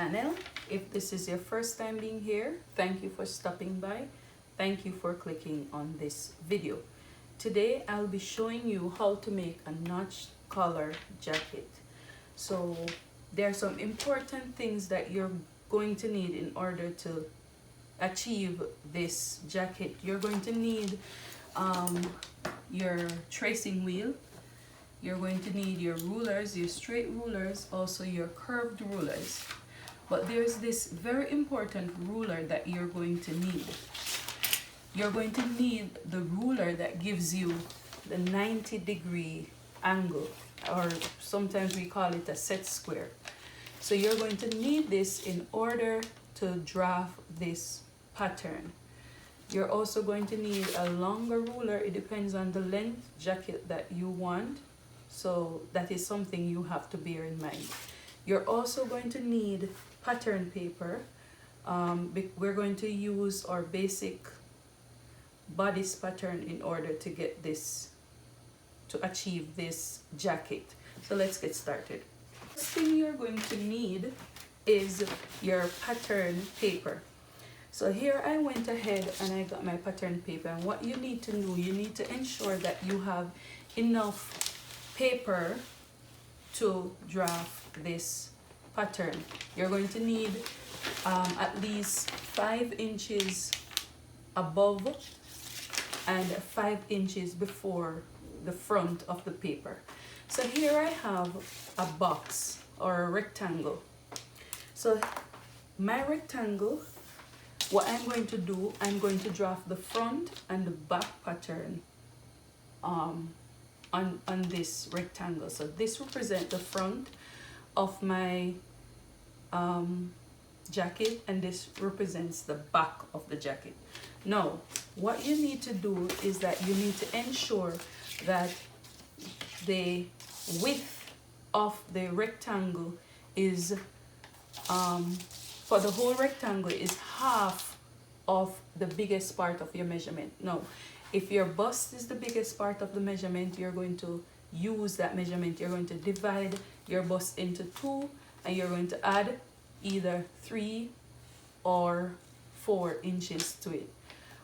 channel. If this is your first time being here, thank you for stopping by. Thank you for clicking on this video. Today I'll be showing you how to make a notch collar jacket. So there are some important things that you're going to need in order to achieve this jacket. You're going to need your tracing wheel. You're going to need your rulers, your straight rulers, also your curved rulers. But there's this very important ruler that you're going to need. You're going to need the ruler that gives you the 90-degree angle, or sometimes we call it a set square. So you're going to need this in order to draft this pattern. You're also going to need a longer ruler. It depends on the length jacket that you want. So that is something you have to bear in mind. You're also going to need pattern paper. We're going to use our basic bodice pattern in order to get this, to achieve this jacket. So let's get started. First thing you're going to need is your pattern paper. So here I went ahead and I got my pattern paper, and what you need to do, you need to ensure that you have enough paper to draft this pattern. You're going to need at least 5 inches above and 5 inches before the front of the paper. So here I have a box or a rectangle. So my rectangle, what I'm going to do, I'm going to draft the front and the back pattern on this rectangle. So this represents the front of my jacket, and this represents the back of the jacket. Now, what you need to do is that you need to ensure that the width of the rectangle is, for the whole rectangle, is half of the biggest part of your measurement. Now, if your bust is the biggest part of the measurement, you're going to use that measurement. You're going to divide your bust into 2, and you're going to add either 3 or 4 inches to it.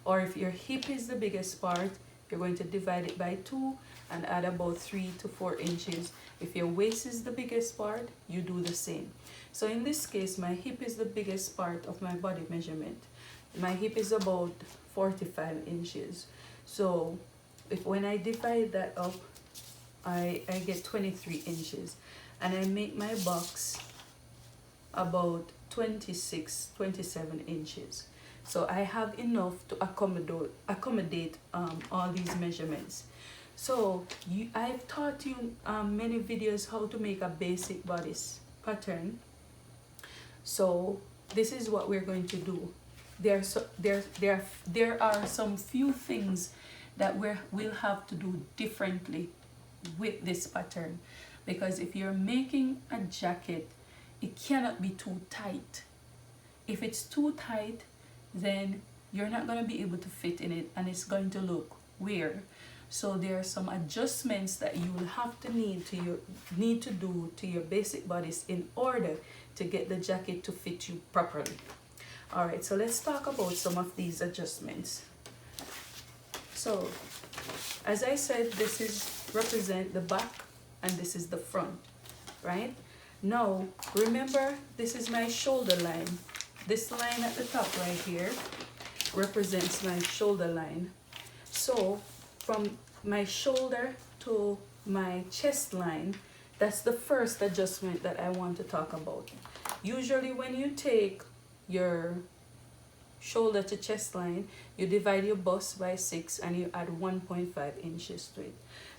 Or if your hip is the biggest part, you're going to divide it by 2 and add about 3 to 4 inches. If your waist is the biggest part, you do the same. So in this case, my hip is the biggest part of my body measurement. My hip is about 45 inches. So when I divide that up, I get 23 inches. And I make my box about 26, 27 inches. So I have enough to accommodate all these measurements. So I've taught you many videos how to make a basic bodice pattern. So this is what we're going to do. There are some few things that we'll have to do differently with this pattern, because if you're making a jacket, it cannot be too tight. If it's too tight, then you're not going to be able to fit in it, and it's going to look weird. So there are some adjustments that you will have to need to do to your basic bodice in order to get the jacket to fit you properly. All right, so let's talk about some of these adjustments. So as I said, this is represent the back and this is the front, right? Now remember, this is my shoulder line. This line at the top right here represents my shoulder line. So from my shoulder to my chest line, that's the first adjustment that I want to talk about. Usually when you take your shoulder to chest line, you divide your bust by 6 and you add 1.5 inches to it.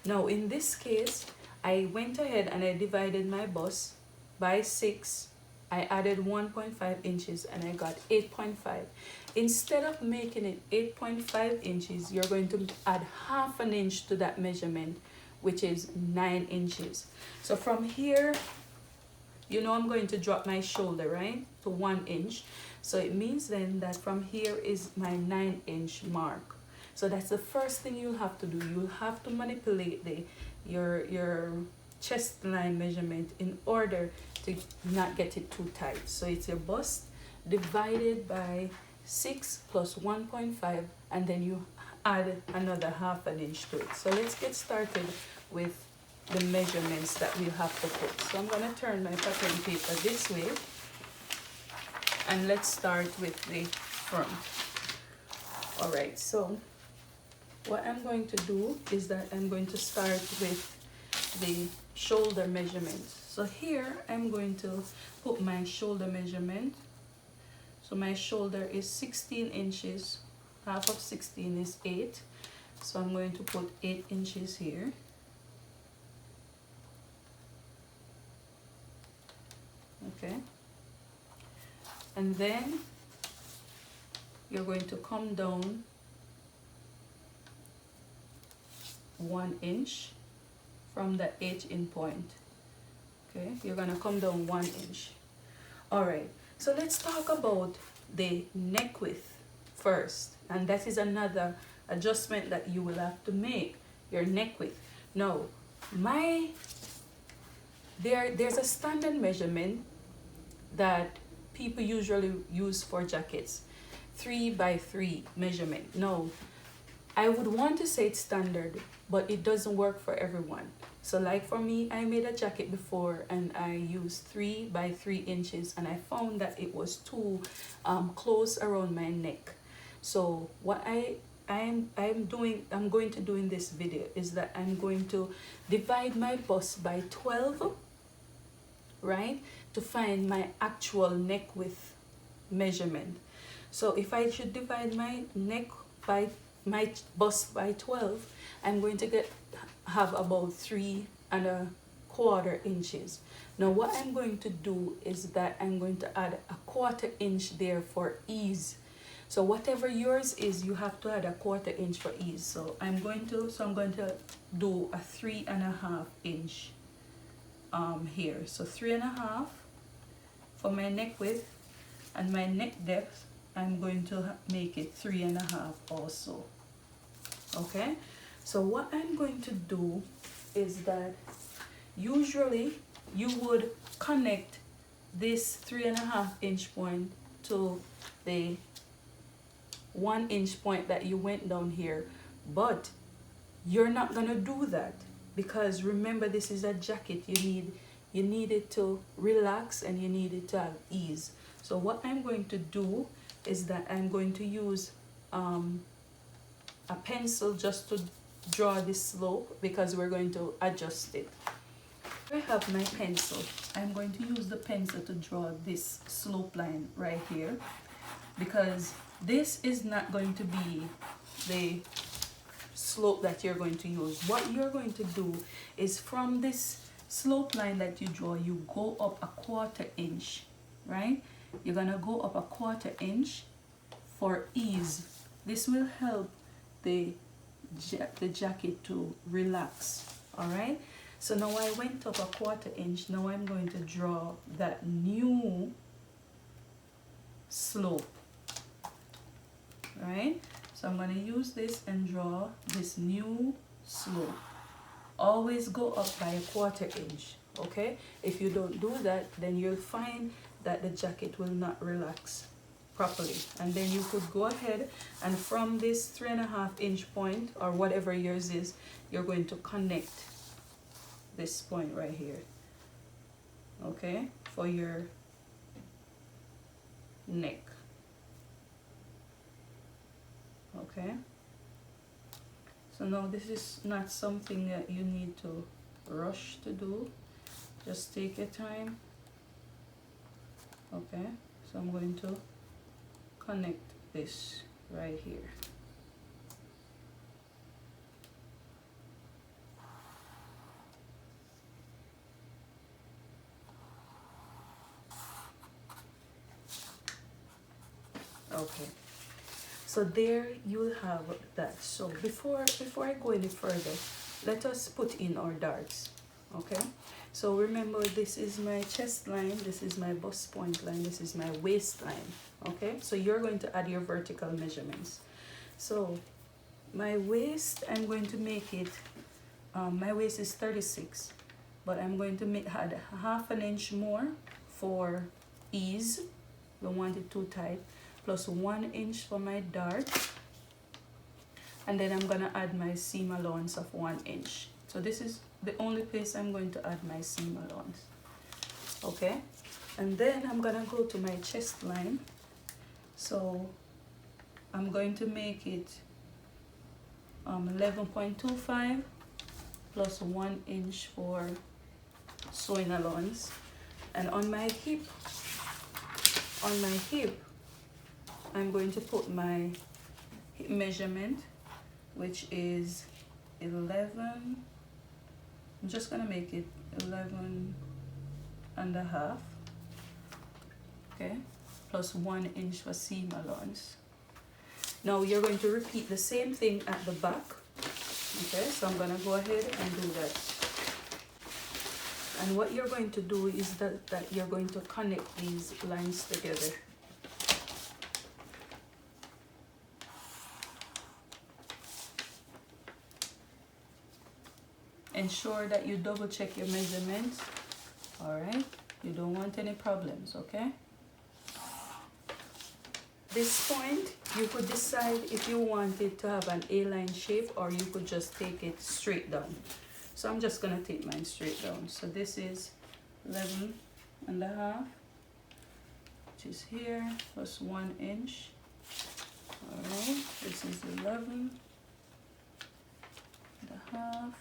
Now in this case, I went ahead and I divided my bust by 6. I added 1.5 inches and I got 8.5. Instead of making it 8.5 inches, you're going to add half an inch to that measurement, which is 9 inches. So from here, you know I'm going to drop my shoulder, right, to 1 inch. So it means then that from here is my 9-inch mark. So that's the first thing you'll have to do. You'll have to manipulate your chest line measurement in order to not get it too tight. So it's your bust divided by 6 plus 1.5, and then you add another 1/2 inch to it. So let's get started with the measurements that we have to put. So I'm going to turn my pattern paper this way, and let's start with the front. Alright, so what I'm going to do is that I'm going to start with the shoulder measurement. So here I'm going to put my shoulder measurement. So my shoulder is 16 inches, 1/2 of 16 is 8. So I'm going to put 8 inches here. Okay. And then you're going to come down 1 inch from the edge-in point. Okay, you're gonna come down 1 inch. All right, so let's talk about the neck width first, and that is another adjustment that you will have to make, your neck width. Now, there's a standard measurement that people usually use for jackets, 3x3 measurement. Now, I would want to say it's standard, but it doesn't work for everyone. So like for me, I made a jacket before and I used 3x3 inches, and I found that it was too close around my neck. So what I'm going to do in this video is that I'm going to divide my bust by 12, right, to find my actual neck width measurement. So if I should divide my bust by 12, I'm going to have about 3¼ inches. Now what I'm going to do is that I'm going to add a 1/4 inch there for ease. So whatever yours is, you have to add a 1/4 inch for ease. So I'm going to do a 3½ inch here. So 3½ for my neck width, and my neck depth I'm going to make it 3½ also. Okay, so what I'm going to do is that usually you would connect this 3½ inch point to the 1 inch point that you went down here, but you're not gonna do that, because remember, this is a jacket. You need it to relax and you need it to have ease. So what I'm going to do is that I'm going to use a pencil just to draw this slope, because we're going to adjust it. I have my pencil. I'm going to use the pencil to draw this slope line right here, because this is not going to be the slope that you're going to use. What you're going to do is, from this slope line that you draw, you go up a 1/4 inch, right? You're gonna go up a 1/4 inch for ease. This will help the jacket to relax. All right, so now I went up a 1/4 inch. Now I'm going to draw that new slope, right? So I'm going to use this and draw this new slope. Always go up by a 1/4 inch. Okay, if you don't do that, then you'll find that the jacket will not relax properly. And then you could go ahead and from this 3½ inch point, or whatever yours is, you're going to connect this point right here, okay, for your neck. Okay, so now this is not something that you need to rush to do. Just take your time. Okay, so I'm going to connect this right here. Okay, so there you have that. So before I go any further, let us put in our darts. Okay, so remember, this is my chest line, this is my bust point line, this is my waistline. Okay, so you're going to add your vertical measurements. So my waist, I'm going to make it, my waist is 36. but I'm going to add half an inch more for ease. Don't want it too tight. Plus 1 inch for my dart, and then I'm gonna add my seam allowance of 1 inch. So this is the only place I'm going to add my seam allowance. Okay, and then I'm gonna go to my chest line. So I'm going to make it 11.25 plus 1 inch for sewing allowance. And on my hip, I'm going to put my hip measurement, which is 11. I'm just gonna make it 11 and a half. Okay, plus 1 inch for seam allowance. Now you're going to repeat the same thing at the back. Okay, so I'm gonna go ahead and do that. And what you're going to do is that you're going to connect these lines together. Ensure that you double check your measurements. All right, you don't want any problems. Okay, this point you could decide if you want it to have an A-line shape, or you could just take it straight down. So I'm just gonna take mine straight down. So this is 11 and a half, which is here, plus 1 inch. All right, this is 11 and a half.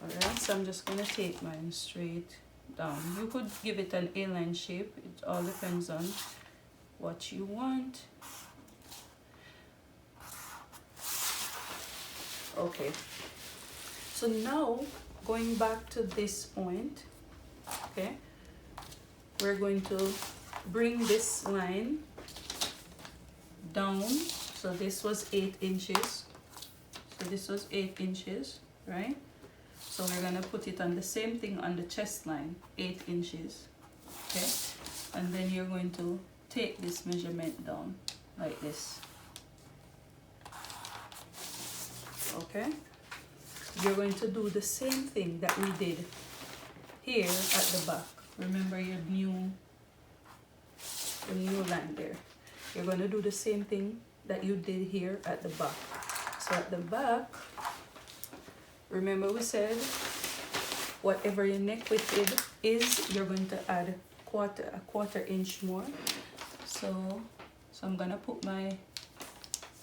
Alright, so I'm just gonna take mine straight down. You could give it an A-line shape. It all depends on what you want. Okay, so now going back to this point, okay, we're going to bring this line down. So this was 8 inches. So this was 8 inches, right? So we're gonna put it on the same thing on the chest line, 8 inches, okay? And then you're going to take this measurement down like this, okay? You're going to do the same thing that we did here at the back. Remember your new line there. You're going to do the same thing that you did here at the back. So at the back, remember we said whatever your neck width is, you're going to add a quarter inch more. So I'm gonna put my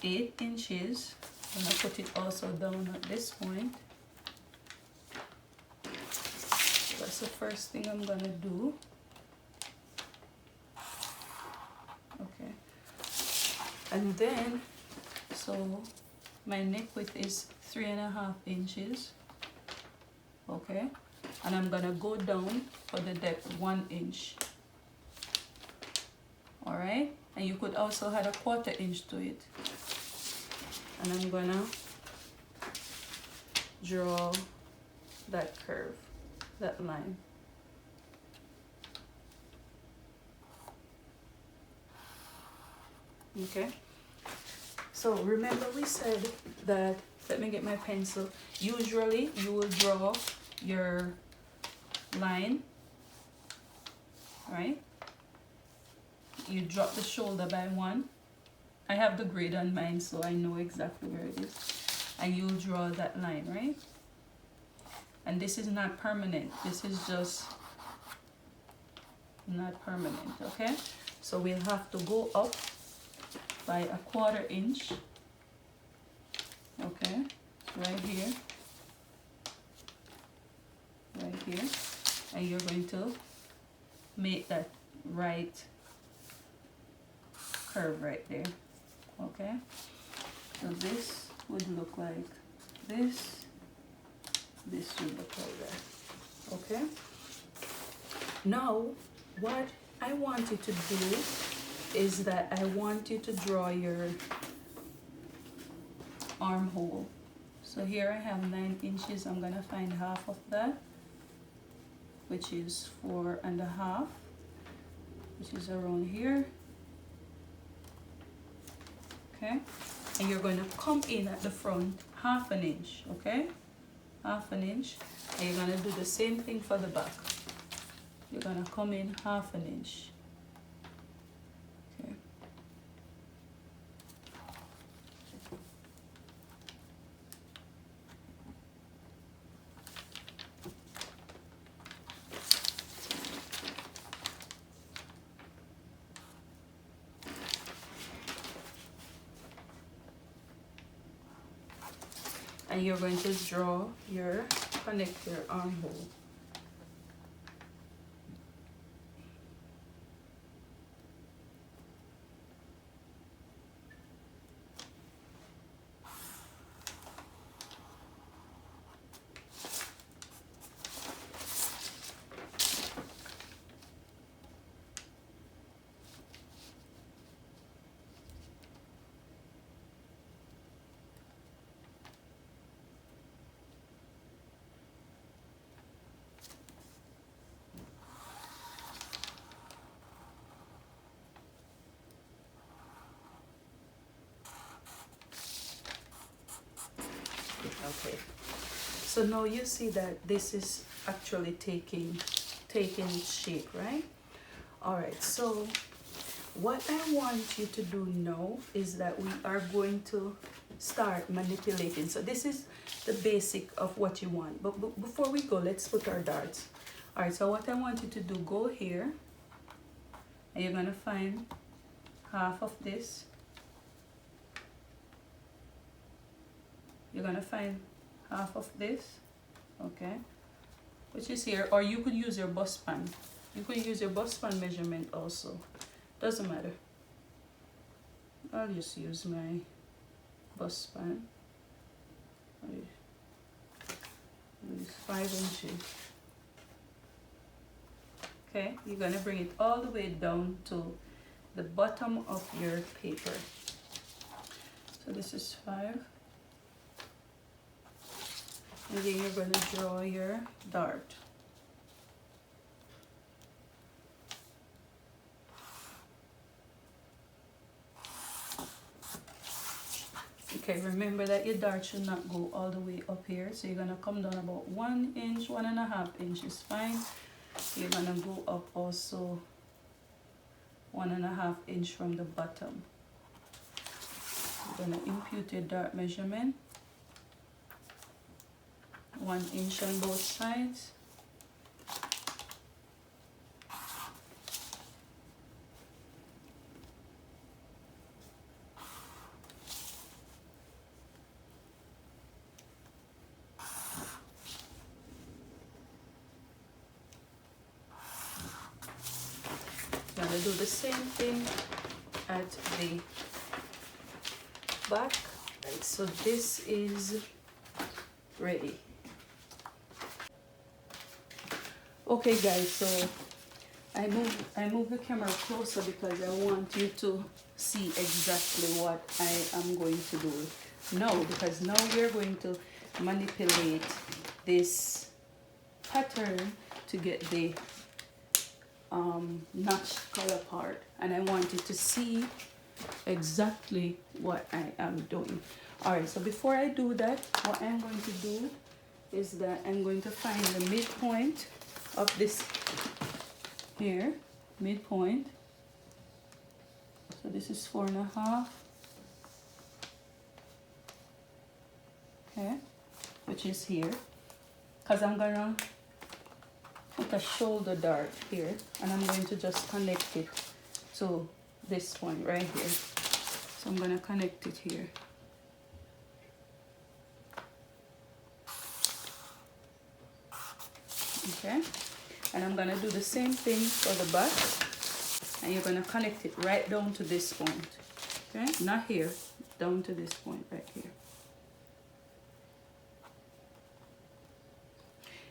8 inches, and I put it also down at this point. That's the first thing I'm gonna do. Okay, and then so my neck width is 3.5 inches, okay, and I'm gonna go down for the depth 1 inch. All right, and you could also add a quarter inch to it, and I'm gonna draw that curve, that line. Okay, so remember we said that, let me get my pencil, usually you will draw your line, right? You drop the shoulder by 1. I have the grid on mine, so I know exactly where it is. And you'll draw that line, right? And this is not permanent. This is just not permanent, okay? So we'll have to go up by a quarter inch, okay? Right here. Right here. And you're going to make that right curve right there, okay? So this would look like this. This would look like that, okay? Now, what I want you to do is that I want you to draw your armhole. So here I have 9 inches. I'm gonna find half of that, which is 4.5, which is around here. Okay, and you're going to come in at the front 1/2 inch, okay, 1/2 inch, and you're gonna do the same thing for the back. You're gonna come in 1/2 inch. Okay. And you're going to connect your armhole. Okay, so now you see that this is actually taking shape, right? All right, so what I want you to do now is that we are going to start manipulating. So this is the basic of what you want, but before we go, let's put our darts. All right, so what I want you to do, go here, and you're gonna find half of this. You're gonna find half of this, okay, which is here, or you could use your bust span. You could use your bust span measurement also, doesn't matter. I'll just use my bust span. Use 5 inches. Okay, you're gonna bring it all the way down to the bottom of your paper. So this is 5. And then you're going to draw your dart. Okay, remember that your dart should not go all the way up here. So you're going to come down about 1 inch, 1.5 inch is fine. You're going to go up also 1.5 inch from the bottom. You're going to impute your dart measurement. 1 inch on both sides. I'm going to do the same thing at the back. Right, so this is ready. Okay guys, so I move the camera closer because I want you to see exactly what I am going to do now, because now we're going to manipulate this pattern to get the notched collar part, and I want you to see exactly what I am doing. Alright, so before I do that, what I'm going to do is that I'm going to find the midpoint of this here, midpoint. So this is 4.5, okay, which is here, because I'm gonna put a shoulder dart here, and I'm going to just connect it to this point right here. So I'm gonna connect it here. Okay, and I'm gonna do the same thing for the back, and you're gonna connect it right down to this point. Okay, not here, down to this point right here,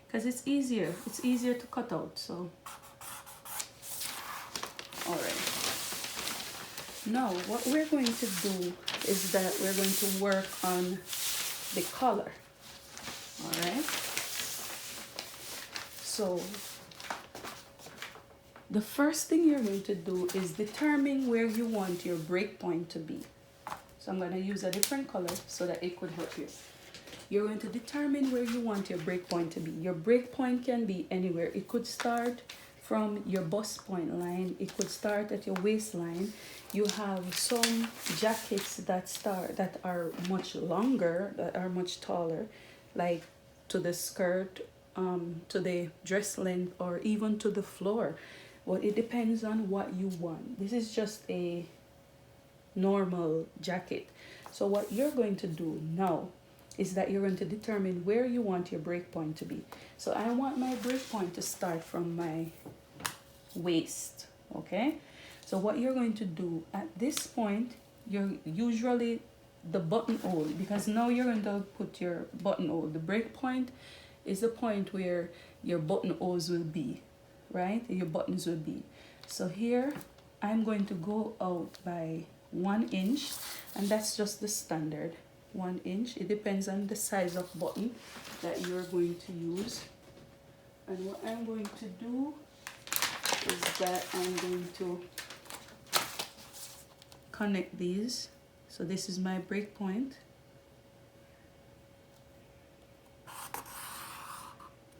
because it's easier to cut out. So all right, now what we're going to do is that we're going to work on the collar. All right, so the first thing you're going to do is determine where you want your break point to be. So I'm going to use a different color so that it could help you. you're going to determine where you want your break point to be. Your break point can be anywhere. It could start from your bust point line. It could start at your waistline. You have some jackets that are much longer, that are much taller, like to the skirt, to the dress length, or even to the floor. Well, it depends on what you want. This is just a normal jacket. So what you're going to do now is that you're going to determine where you want your break point to be. So I want my break point to start from my waist, okay? So what you're going to do at this point, you're usually the buttonhole, because now you're going to put your buttonhole. The break point is the point where your buttonholes will be, right? Your buttons will be. So here I'm going to go out by 1 inch, and that's just the standard 1 inch. It depends on the size of button that you're going to use. And what I'm going to do is that I'm going to connect these. So this is my break point.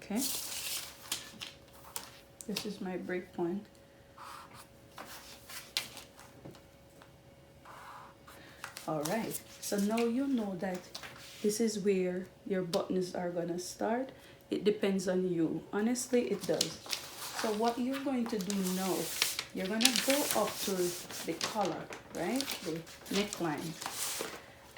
Okay, this is my break point. All right, so now you know that this is where your buttons are gonna start. It depends on you. Honestly, it does. So what you're going to do now, you're gonna go up to the collar, right? The neckline.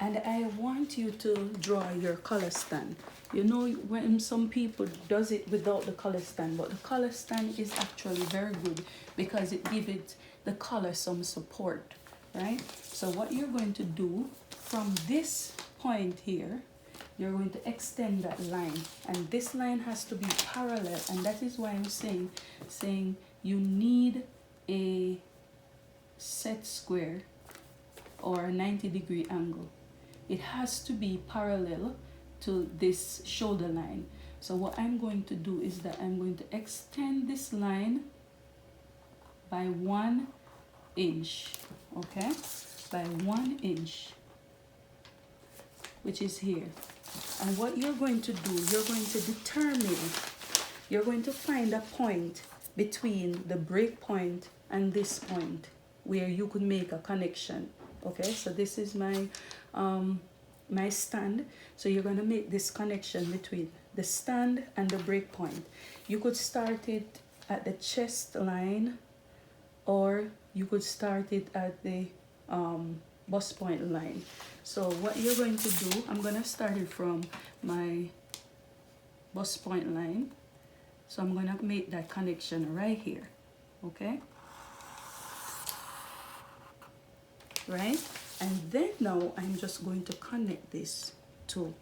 And I want you to draw your collar stand. You know, when some people does it without the collar stand, but the collar stand is actually very good because it gives it the collar some support, right? So what you're going to do from this point here, you're going to extend that line, and this line has to be parallel, and that is why I'm saying you need a set square or a 90-degree angle. It has to be parallel to this shoulder line. So what I'm going to do is that I'm going to extend this line by 1 inch, okay? By 1 inch, which is here. And what you're going to do, you're going to determine, you're going to find a point between the break point and this point where you could make a connection. Okay, so this is my my stand. So you're going to make this connection between the stand and the break point. You could start it at the chest line, or you could start it at the bust point line. So what you're going to do, I'm going to start it from my bust point line. So I'm going to make that connection right here, okay? Right? And then now I'm just going to connect this to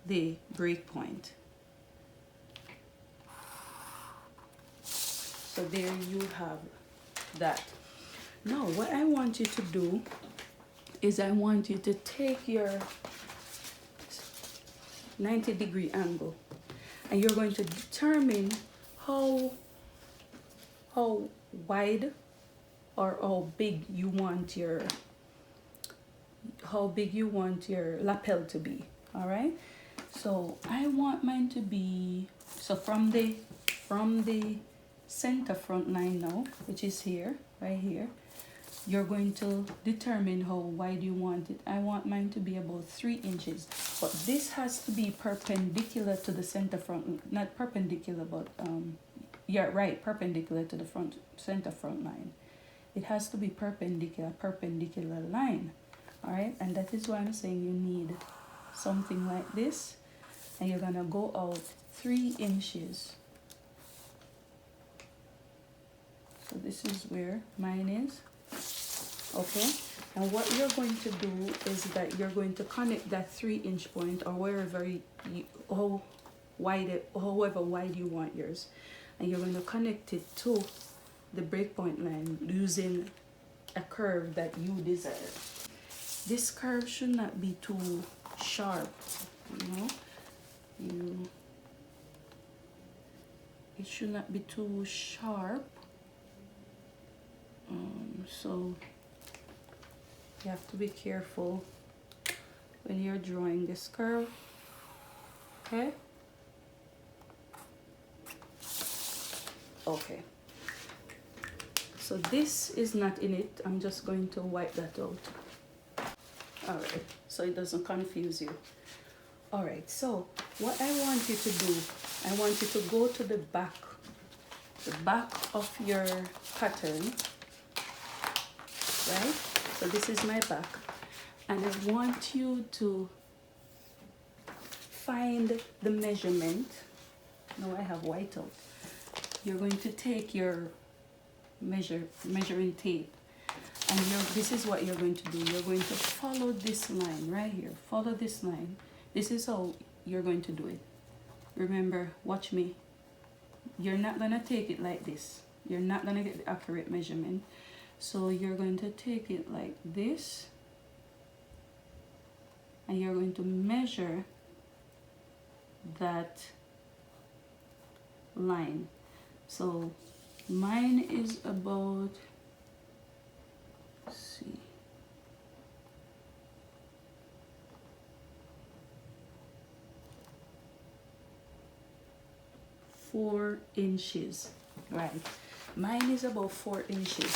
the break point. So there you have that. Now what I want you to do is I want you to take your 90-degree angle, and you're going to determine how wide or how big you want your lapel to be. All right, so I want mine to be, so from the center front line now, which is here, right here, you're going to determine how wide you want it. I want mine to be about 3 inches, but this has to be perpendicular to the center front, not perpendicular, but yeah, right, perpendicular to the center front line. It has to be perpendicular line. All right, and that is why I'm saying you need something like this, and you're gonna go out 3 inches. So this is where mine is. Okay, and what you're going to do is that you're going to connect that 3-inch point, or wherever however wide you want yours, and you're going to connect it to the breakpoint line using a curve that you desire. This curve should not be too sharp, it should not be too sharp. So you have to be careful when you're drawing this curve. Okay. Okay. So this is not in it. I'm just going to wipe that out. All right, so it doesn't confuse you. All right, so what I want you to do, I want you to go to the back of your pattern, right? So this is my back, and I want you to find the measurement. Now I have white out. You're going to take your measuring tape, and this is what you're going to do. You're going to follow this line right here. Follow this line. This is how you're going to do it. Remember, watch me. You're not going to take it like this. You're not going to get the accurate measurement. So you're going to take it like this, and you're going to measure that line. So mine is about, let's see, 4 inches, right? Mine is about 4 inches.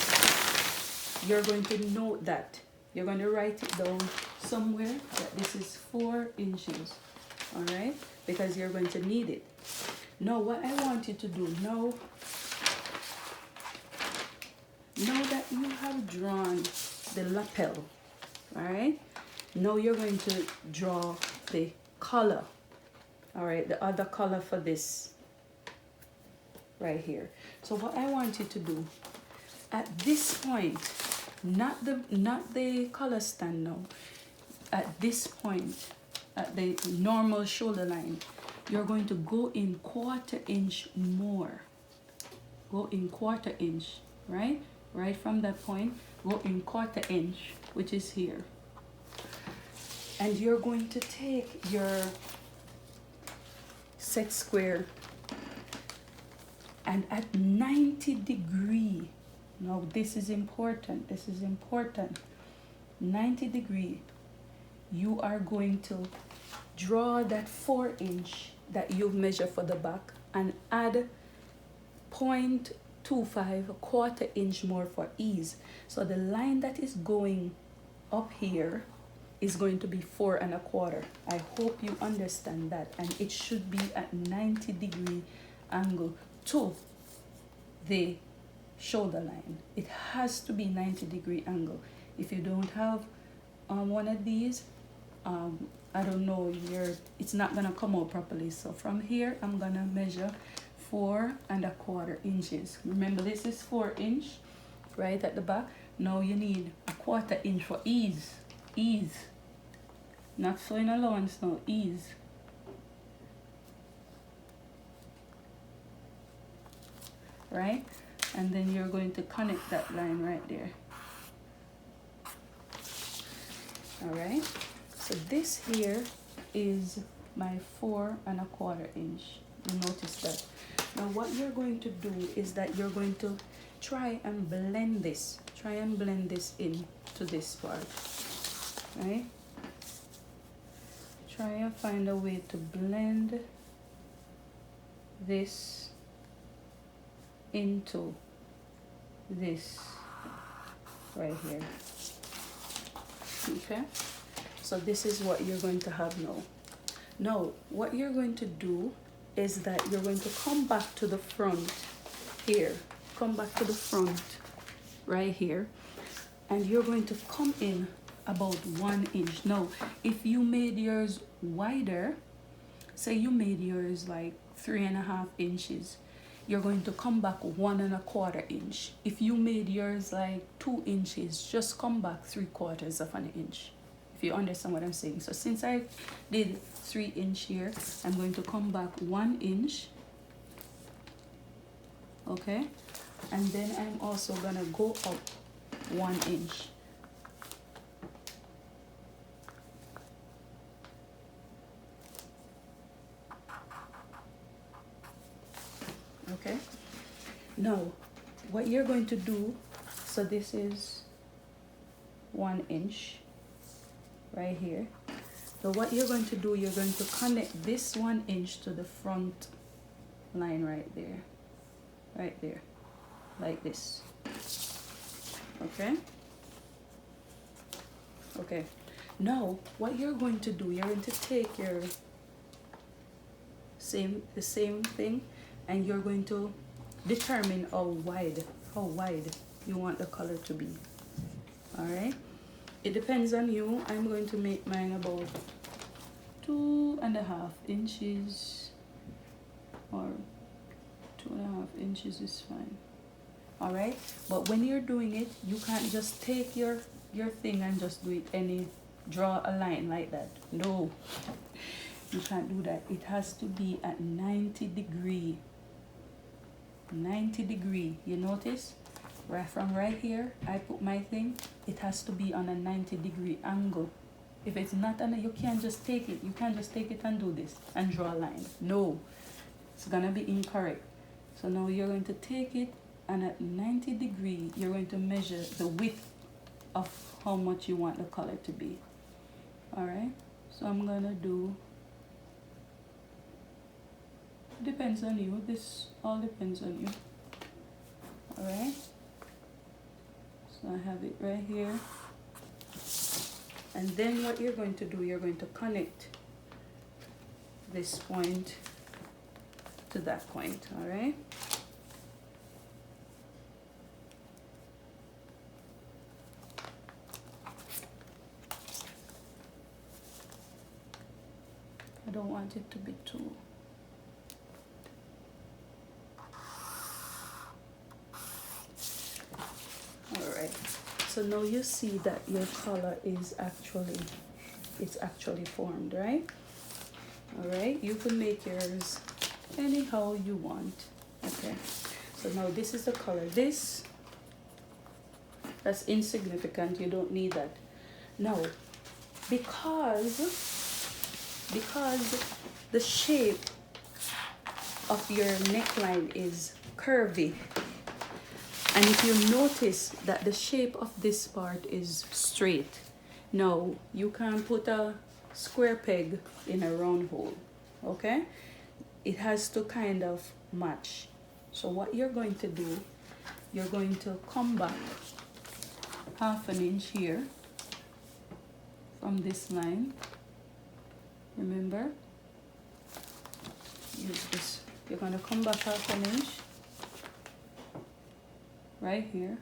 You're going to note that. You're going to write it down somewhere that this is 4 inches, all right? Because you're going to need it. Now, what I want you to do now that you have drawn the lapel, all right? Now you're going to draw the collar, all right? The other color for this right here. So what I want you to do at this point, not the collar stand now, at this point, at the normal shoulder line, you're going to go in 1/4 inch more. Go in 1/4 inch, right? Right from that point, go in 1/4 inch, which is here. And you're going to take your set square, and at 90 degree, now this is important, 90 degree, you are going to draw that 4 inch that you've measured for the back and add 0.25, 1/4 inch more for ease. So the line that is going up here is going to be 4 1/4. I hope you understand that, and it should be at 90 degree angle to the shoulder line. It has to be 90 degree angle. If you don't have one of these, I don't know, it's not gonna come out properly. So from here, I'm gonna measure 4 1/4 inches. Remember, this is 4 inch right at the back. Now you need 1/4 inch for ease. Not sewing allowance, no, ease. Right? And then you're going to connect that line right there. All right? So this here is my 4 1/4 inch. You notice that. Now what you're going to do is that you're going to try and blend this. Try and blend this in to this part. Right? Try and find a way to blend this into this right here. Okay, so this is what you're going to have now. Now what you're going to do is that you're going to come back to the front here, come back to the front right here, and you're going to come in about 1 inch. Now if you made yours wider, say you made yours like 3.5 inches, you're going to come back 1 1/4 inch. If you made yours like 2 inches, just come back 3/4 of an inch. If you understand what I'm saying. So since I did 3 inch here, I'm going to come back 1 inch. Okay, and then I'm also gonna go up 1 inch. Okay, now what you're going to do, so this is 1 inch right here, So what you're going to do, you're going to connect this 1 inch to the front line right there, like this. Okay. Okay. Now what you're going to do, you're going to take your the same thing, and you're going to determine how wide you want the color to be. All right, it depends on you. I'm going to make mine about 2.5 inches, or 2.5 inches is fine. All right, but when you're doing it, you can't just take your thing and just do it draw a line like that. No, you can't do that. It has to be at 90 degree. 90 degree. You notice? Right from right here, I put my thing. It has to be on a 90 degree angle. If it's not on you can't just take it. You can't just take it and do this and draw a line. No, it's gonna be incorrect. So now you're going to take it, and at 90 degree, you're going to measure the width of how much you want the color to be. All right. So I'm gonna do. Depends on you. This all depends on you. All right. So I have it right here. And then what you're going to do, you're going to connect this point to that point. All right. I don't want it to be too. So now you see that your color is actually formed, right? All right, you can make yours anyhow you want. Okay, so now this is the color. That's insignificant, you don't need that. Now, because the shape of your neckline is curvy, and if you notice that the shape of this part is straight, now you can put a square peg in a round hole, okay? It has to kind of match. So what you're going to do, you're going to come back 1/2 inch here from this line. Remember, use this. You're going to come back 1/2 inch right here.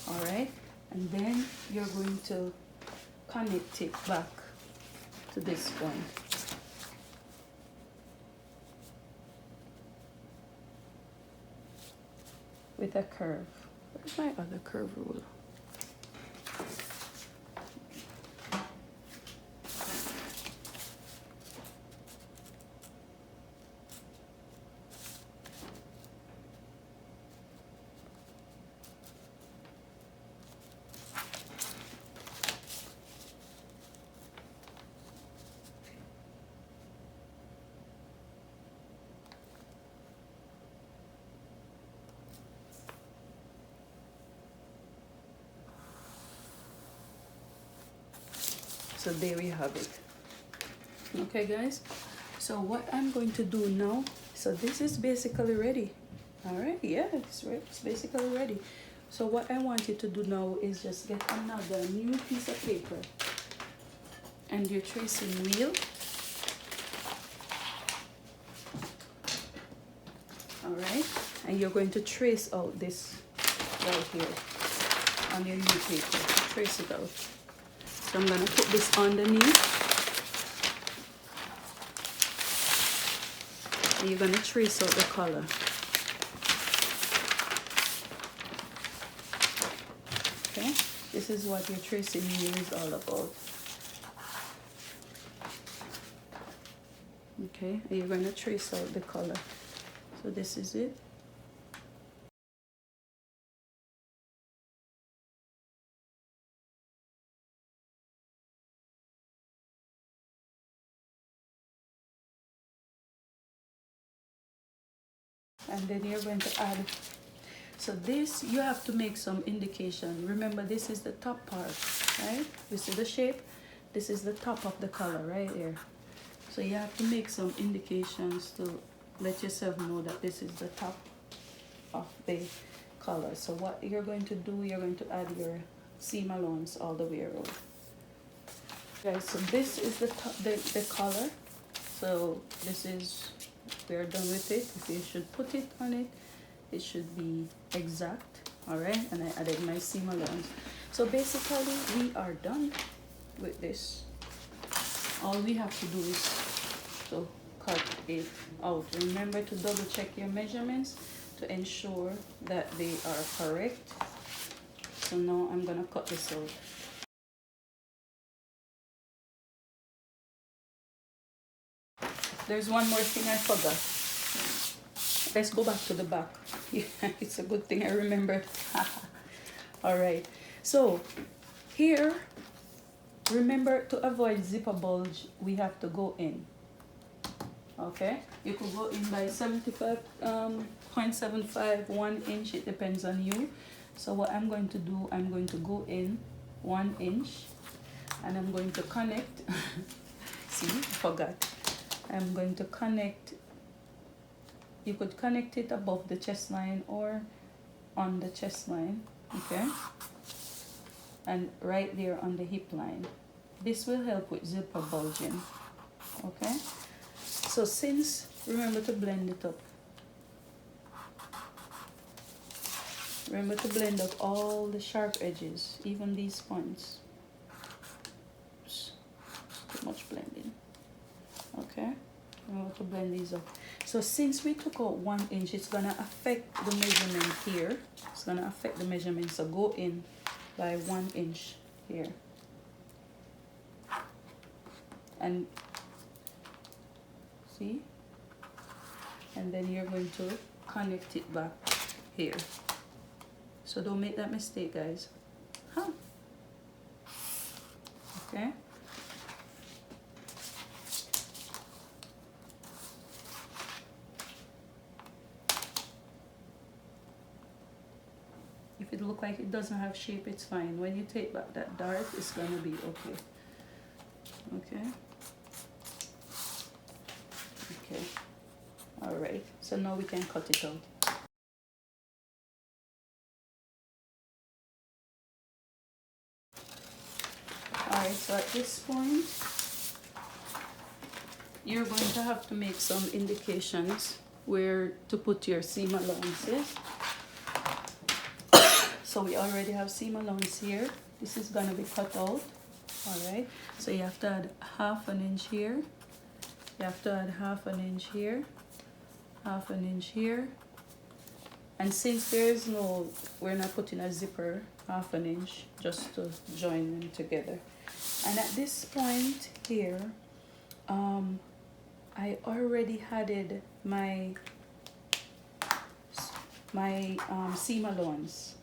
All right, and then you're going to connect it back to this point. With a curve. Where's my other curve ruler? So there we have it. Okay guys, so what I'm going to do now, so this is basically ready. All right, yeah, it's basically ready. So what I want you to do now is just get another new piece of paper and your tracing wheel. All right, and you're going to trace out this right here on your new paper. Trace it out. So I'm going to put this underneath. And you're going to trace out the color. Okay, this is what your tracing wheel is all about. Okay, and you're going to trace out the color. So this is it. and then you're going to add. So this, you have to make some indication. Remember, this is the top part, right? You see the shape? This is the top of the color right here. So you have to make some indications to let yourself know that this is the top of the color. So what you're going to do, you're going to add your seam allowance all the way around. Guys, so this is the top, the color. So this is, we're done with it. If you should put it on it, it should be exact. All right, and I added my seam allowance. So basically we are done with this. All we have to do is to cut it out. Remember to double check your measurements to ensure that they are correct. So now I'm gonna cut this out. There's one more thing I forgot. Let's go back to the back. Yeah, it's a good thing I remembered. All right, so here, remember to avoid zipper bulge, we have to go in. Okay, you could go in by 75.75, 1 inch, it depends on you. So what I'm going to do, I'm going to go in 1 inch and I'm going to connect. See, forgot. I'm going to connect. You could connect it above the chest line or on the chest line, okay? And right there on the hip line. This will help with zipper bulging, okay? So since, remember to blend it up. Remember to blend up all the sharp edges, even these points. Oops, too much blending. Okay, remember to blend these up. So since we took out 1 inch, it's gonna affect the measurement here. It's gonna affect the measurement, so go in by 1 inch here. And see? And then you're going to connect it back here. So don't make that mistake, guys. Huh? Okay. If it look like it doesn't have shape, it's fine. When you take back that dart, it's gonna be okay. Okay. Okay. All right. So now we can cut it out. Alright, so at this point, you're going to have to make some indications where to put your seam allowances. So we already have seam allowance here. This is going to be cut out. Alright, so you have to add 1/2 inch here. You have to add 1/2 inch here, 1/2 inch here. And since there is no, we're not putting a zipper, 1/2 inch just to join them together. And at this point here, I already added my seam allowance,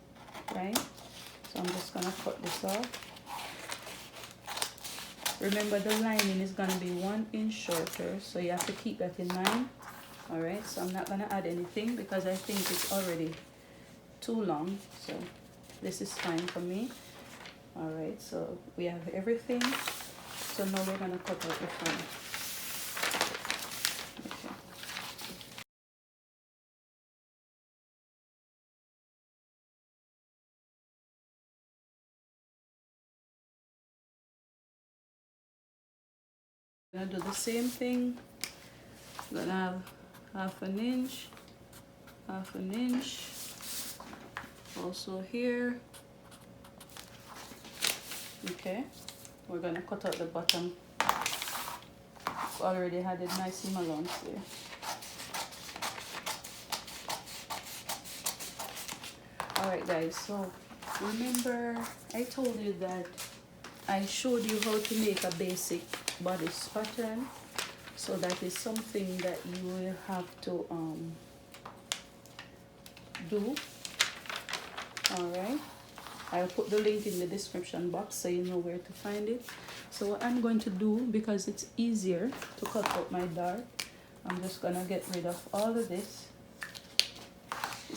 right? So I'm just gonna cut this off. Remember the lining is gonna be 1 inch shorter, so you have to keep that in mind. All right, so I'm not gonna add anything because I think it's already too long, so this is fine for me. All right, so we have everything. So now we're gonna cut out the front. Okay. I'm gonna do the same thing. I'm gonna have 1/2 inch, 1/2 inch. Also here. Okay, we're gonna cut out the bottom. Already had a nice seam allowance there. Alright guys, so remember I told you that I showed you how to make a basic bodice pattern. So that is something that you will have to do. Alright, I'll put the link in the description box so you know where to find it. So what I'm going to do, because it's easier to cut out my dart, I'm just gonna get rid of all of this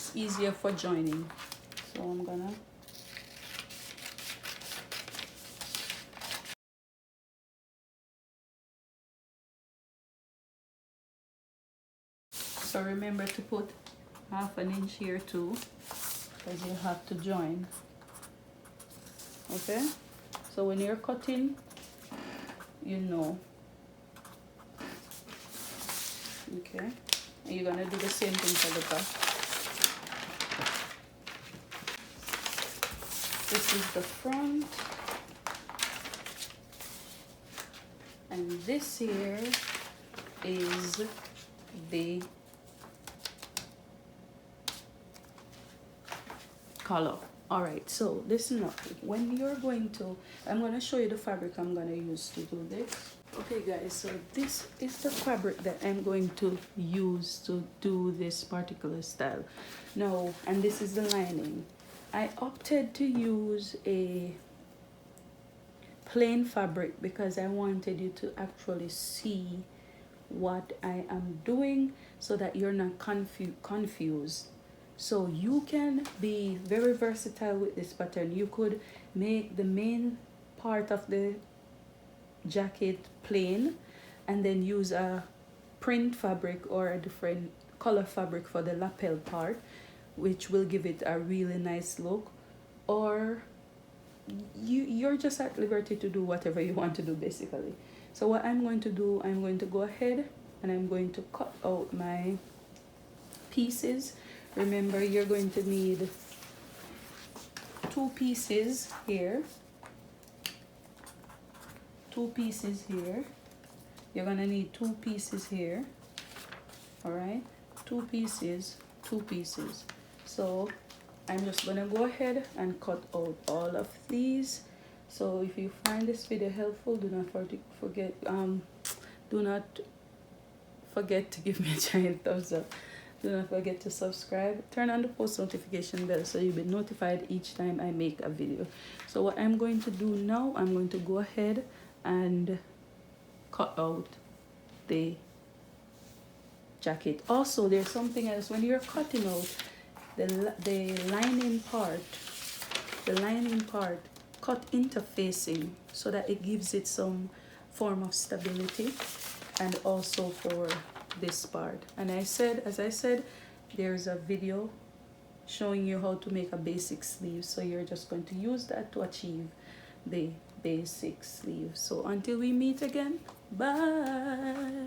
it's easier for joining. So I'm gonna so remember to put 1/2 inch here too, because you have to join. Okay, so when you're cutting, you know. Okay, and you're gonna do the same thing for the back. This is the front, and this here is the color. All right, so listen up. When you're going to, I'm going to show you the fabric I'm going to use to do this. Okay guys, so this is the fabric that I'm going to use to do this particular style. Now, and this is the lining. I opted to use a plain fabric because I wanted you to actually see what I am doing so that you're not confused. So you can be very versatile with this pattern. You could make the main part of the jacket plain and then use a print fabric or a different color fabric for the lapel part, which will give it a really nice look. Or you're just at liberty to do whatever you want to do basically. So what I'm going to do, I'm going to go ahead and I'm going to cut out my pieces. Remember, you're going to need 2 pieces here, 2 pieces here. You're gonna need 2 pieces here. All right, 2 pieces, 2 pieces. So I'm just gonna go ahead and cut out all of these. So if you find this video helpful, do not forget to give me a giant thumbs up. Do not forget to subscribe. Turn on the post notification bell so you'll be notified each time I make a video. So what I'm going to do now, I'm going to go ahead and cut out the jacket. Also, there's something else. When you're cutting out the lining part, cut interfacing so that it gives it some form of stability, and also for this part. And as I said, there's a video showing you how to make a basic sleeve, so you're just going to use that to achieve the basic sleeve. So until we meet again, bye.